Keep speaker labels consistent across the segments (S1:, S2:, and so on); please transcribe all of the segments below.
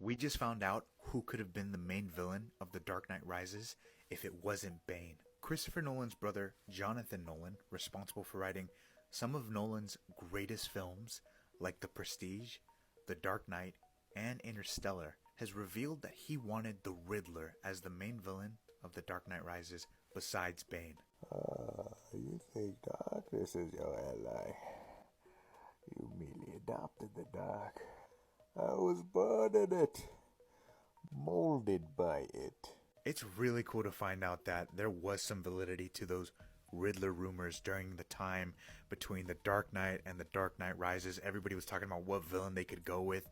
S1: We just found out who could have been the main villain of The Dark Knight Rises if it wasn't Bane. Christopher Nolan's brother, Jonathan Nolan, responsible for writing some of Nolan's greatest films like The Prestige, The Dark Knight, and Interstellar, has revealed that he wanted the Riddler as the main villain of The Dark Knight Rises besides Bane.
S2: You think darkness is your ally? You merely adopted the dark. I was born in it, molded by it.
S1: It's really cool to find out that there was some validity to those Riddler rumors during the time between The Dark Knight and The Dark Knight Rises. Everybody was talking about what villain they could go with.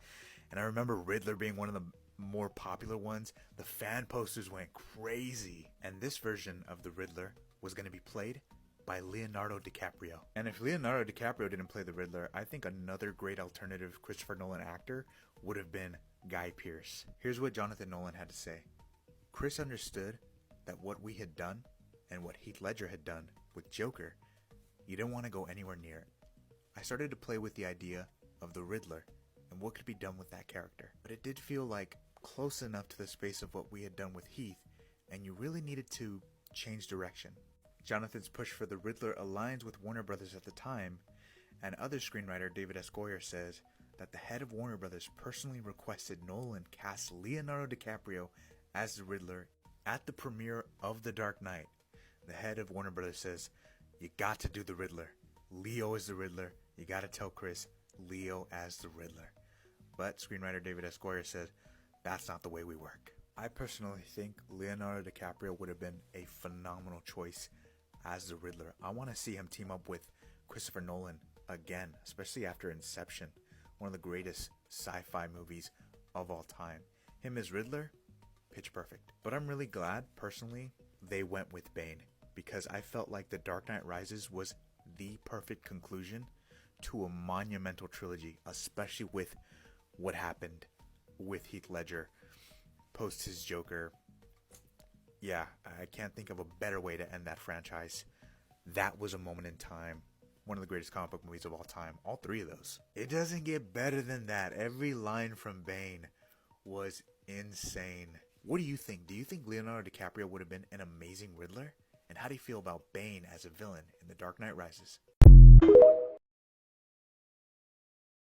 S1: And I remember Riddler being one of the more popular ones. The fan posters went crazy. And this version of the Riddler was going to be played by Leonardo DiCaprio. And if Leonardo DiCaprio didn't play the Riddler, I think another great alternative Christopher Nolan actor would have been Guy Pearce. Here's what Jonathan Nolan had to say. Chris understood that what we had done and what Heath Ledger had done with Joker, you didn't want to go anywhere near it. I started to play with the idea of the Riddler and what could be done with that character. But it did feel like close enough to the space of what we had done with Heath, and you really needed to change direction. Jonathan's push for the Riddler aligns with Warner Brothers at the time, and other screenwriter David S. Goyer says that the head of Warner Brothers personally requested Nolan cast Leonardo DiCaprio as the Riddler at the premiere of The Dark Knight. The head of Warner Brothers says, you got to do the Riddler. Leo is the Riddler. You got to tell Chris, Leo as the Riddler. But screenwriter David S. Goyer said, that's not the way we work. I personally think Leonardo DiCaprio would have been a phenomenal choice as the Riddler. I want to see him team up with Christopher Nolan again, especially after Inception, one of the greatest sci-fi movies of all time. Him as Riddler, pitch perfect. But I'm really glad, personally, they went with Bane, because I felt like The Dark Knight Rises was the perfect conclusion to a monumental trilogy, especially with what happened with Heath Ledger post his Joker. Yeah, I can't think of a better way to end that franchise. That was a moment in time. One of the greatest comic book movies of all time. All three of those. It doesn't get better than that. Every line from Bane was insane. What do you think? Do you think Leonardo DiCaprio would have been an amazing Riddler? And how do you feel about Bane as a villain in The Dark Knight Rises?